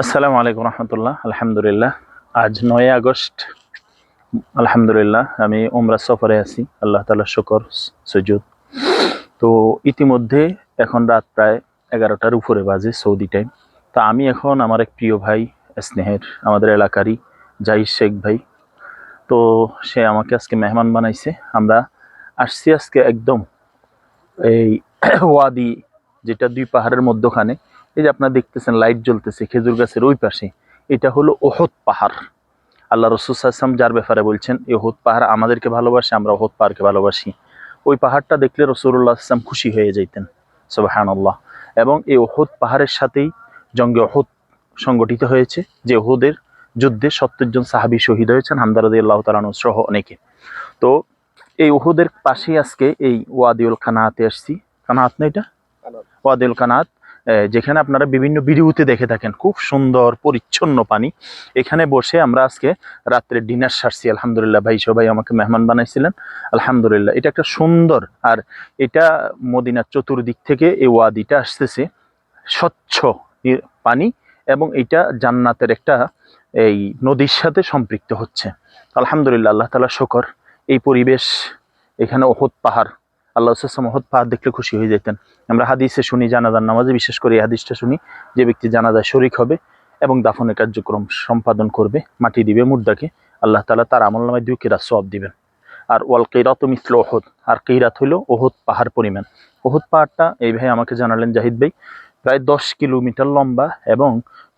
আসসালামু আলাইকুম রহমতুল্লাহ। আলহামদুলিল্লাহ, আজ 9 আগস্ট। আলহামদুলিল্লাহ, আমি উমরা সফরে আছি। আল্লাহ তাআলার শুকর সুজুদ। তো ইতিমধ্যে এখন রাত প্রায় 11টার উপরে বাজে সৌদি টাইম। তো আমি এখন আমার এক প্রিয় ভাই, স্নেহের আমাদের এলাকারই জাহিদ শেখ ভাই, তো সে আমাকে আজকে মেহমান বানাইছে। আমরা আসছি আজকে একদম এই ওয়াদি, যেটা দুই পাহাড়ের মধ্যখানে। এই যে আপনারা দেখতেছেন লাইট জ্বলতেছে খেজুর গাছের ওই পাশে, এটা হলো ওহদ পাহাড়। আল্লাহ রসুল সাল্লাল্লাহু আলাইহি ওয়াসাল্লাম যার ব্যাপারে বলছেন, এই ওহদ পাহাড় আমাদেরকে ভালোবাসে, আমরা ওহদ পাহাড়কে ভালোবাসি। ওই পাহাড়টা দেখলে রাসূলুল্লাহ সাল্লাল্লাহু আলাইহি ওয়াসাল্লাম খুশি হয়ে যাইতেন। সুবহানাল্লাহ। এবং এই ওহদ পাহাড়ের সাথেই জঙ্গে ওহদ সংগঠিত হয়েছে, যে ওহদের যুদ্ধে 70 জন সাহাবী শহীদ হয়েছেন, হামজা রাদিয়াল্লাহু তাআলা আনহু সহ অনেকে। তো এই উহুদের পাশেই আজকে এই ওয়াদিউল কানাতে আসছি। কানাত না এটা? ওয়াদিউল কানাত, যেখানে আপনারা বিভিন্ন ভিডিওতে দেখে থাকেন, খুব সুন্দর পরিচ্ছন্ন পানি। এখানে বসে আমরা আজকে রাত্রে ডিনার সারছি। আলহামদুলিল্লাহ, ভাই সবাই আমাকে মেহমান বানাইছিলেন। আলহামদুলিল্লাহ, এটা একটা সুন্দর, আর এটা মদিনার চতুর্দিক থেকে এই ওয়াদিটা আসতেছে, স্বচ্ছ পানি, এবং এটা জান্নাতের একটা এই নদীর সাথে সম্পৃক্ত হচ্ছে। আলহামদুলিল্লাহ, আল্লাহ তাআলা শুকর। এই পরিবেশ, এখানে ওহদ পাহাড়, আল্লাহ সাল্লাল্লাহু ওহদ পাহাড় দেখলে খুশি হয়ে যেতেন। আমরা হাদিসে শুনি, জানাজার নামাজে বিশেষ করে এই হাদিসটা শুনি, যে ব্যক্তি জানাজায় শরীক হবে এবং দাফনের কার্যক্রম সম্পাদন করবে, মাটি দিবে মুর্দাকে, আল্লাহ তাআলা তার আমলনামায় 2 কিরাত সওয়াব দিবেন। আর ওয়াল কিরাতু মিসলু ওহদ, আর কিরাত হলো ওহদ পাহাড় পরিমাণ। ওহদ পাহাড়টা এই ভাই আমাকে জানালেন, জাহিদ ভাই, প্রায় 10 কিলোমিটার লম্বা এবং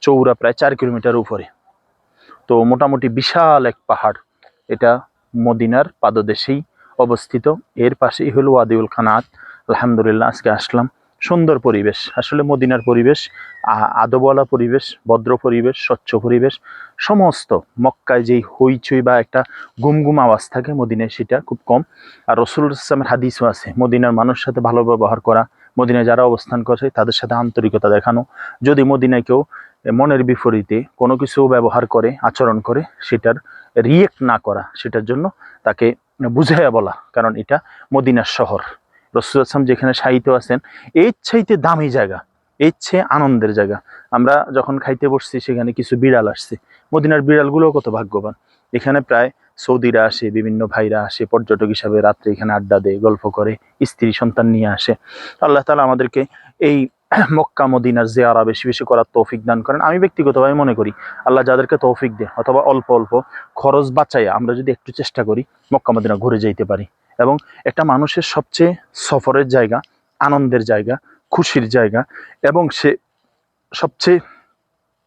চৌড়া প্রায় 4 কিলোমিটার উপরে। তো মোটামুটি বিশাল এক পাহাড়। এটা মদিনার পাদদেশেই অবস্থিত। এর পাশেই হলো ওয়াদিউল কানাত। আলহামদুলিল্লাহ, আজকে আসলাম। সুন্দর পরিবেশ, আসলে মদিনার পরিবেশ, আদবওয়ালা পরিবেশ, ভদ্র পরিবেশ, স্বচ্ছ পরিবেশ। সমস্ত মক্কায় যেই হইচই বা একটা গুমগুম আওয়াজ থাকে, মদিনায় সেটা খুব কম। আর রাসূলুল্লাহ সাল্লাল্লাহু আলাইহি ওয়াসাল্লামের হাদিসও আছে, মদিনার মানুষের সাথে ভালো ব্যবহার করা, মদিনায় যারা অবস্থান করে তাদের সাথে আন্তরিকতা দেখানো। যদি মদিনায় কেউ মনের বিপরীতে কোনো কিছু ব্যবহার করে, আচরণ করে, সেটার রিয়েক্ট না করা, সেটার জন্য তাকে বুঝাইয়া বলা, কারণ এটা মদিনার শহর। রাসূলুল্লাহ সাল্লাল্লাহু আলাইহি ওয়াসাল্লাম যেখানে শায়িত আছেন, এর চাইতে দামি জায়গা, এর চেয়ে আনন্দের জায়গা। আমরা যখন খাইতে বসছি, সেখানে কিছু বিড়াল আসছে। মদিনার বিড়ালগুলোও কত ভাগ্যবান। এখানে প্রায় সৌদিরা আসে, বিভিন্ন ভাইরা আসে পর্যটক হিসাবে, রাত্রে এখানে আড্ডা দেয়, গল্প করে, স্ত্রী সন্তান নিয়ে আসে। আল্লাহ তাআলা আমাদেরকে এই মক্কা মদিনার জিয়ারা বেশি বেশি করার তৌফিক দান করেন। আমি ব্যক্তিগতভাবে মনে করি, আল্লাহ যাদেরকে তৌফিক দেয়, অথবা অল্প অল্প খরচ বাঁচাইয়া আমরা যদি একটু চেষ্টা করি, মক্কা মদিনা ঘুরে যাইতে পারি। এবং একটা মানুষের সবচেয়ে সফরের জায়গা, আনন্দের জায়গা, খুশির জায়গা, এবং সে সবচেয়ে,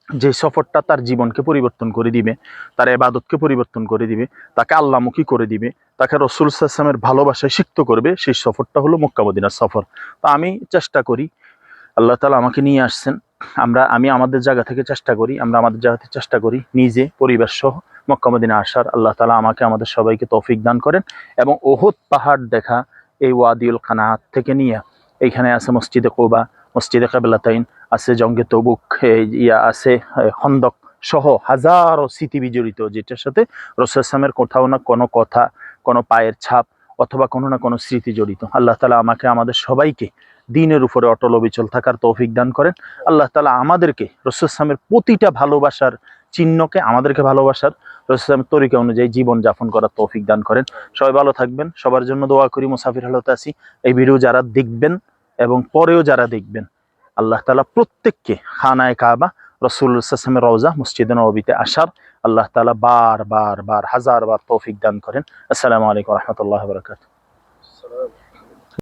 যে সফরটা তার জীবনকে পরিবর্তন করে দিবে, তার ইবাদতকে পরিবর্তন করে দিবে, তাকে আল্লাহমুখী করে দিবে, তাকে রাসূল সাল্লাল্লাহু আলাইহি ওয়াসাল্লামের ভালোবাসায় সিক্ত করবে, সেই সফরটা হলো মক্কা মদিনার সফর। তো আমি চেষ্টা করি, আল্লাহ তাআলা আমাকে নিয়ে আসছেন, আমি আমাদের জায়গা থেকে চেষ্টা করি, আমরা আমাদের জায়গা থেকে চেষ্টা করি নিজে পরিবার সহ মক্কা মদিনা আসার। আল্লাহ তাআলা আমাকে আমাদের সবাইকে তৌফিক দান করেন। এবং ওহদ পাহাড় দেখা, এই ওয়াদিউল কানাত থেকে নিয়ে, এইখানে আছে মসজিদে কুবা, মসজিদে কিবলাতাইন, আছে জঙ্গে তবুক, আছে খন্দক সহ হাজারো স্মৃতি বিজড়িত, যেটার সাথে রাসূল সাল্লাল্লাহু আলাইহি ওয়াসাল্লামের কোথাও না কোনো কথা, কোনো পায়ের ছাপ, অথবা কোনো না কোনো স্মৃতি জড়িত। আল্লাহ তাআলা আমাকে আমাদের সবাইকে দ্বীনের উপরে অটল অবিচল থাকার তৌফিক দান করেন। আল্লাহ তাআলা আমাদেরকে রাসূল সাল্লাল্লাহু আলাইহি ওয়াসাল্লামের প্রতিটা ভালোবাসার চিহ্নকে আমাদেরকে ভালোবাসার, রাসূল সাল্লাল্লাহু আলাইহি ওয়াসাল্লামের তরিকা অনুযায়ী জীবন যাপন করার তৌফিক দান করেন। সবাই ভালো থাকবেন, সবার জন্য দোয়া করি। মুসাফির হালতে আছি। এই ভিডিও যারা দেখবেন এবং পরেও যারা দেখবেন, আল্লাহ তাআলা প্রত্যেককে খানায়ে কাবা, রাসূলুল্লাহ সাল্লাল্লাহু আলাইহি ওয়াসাল্লামের রওজা মসজিদে নববীতে আসার আল্লাহ তাআলা বার বার বার হাজার বার তৌফিক দান করেন। আসসালামু আলাইকুম ওয়া রাহমাতুল্লাহি ওয়া বারাকাতুহু।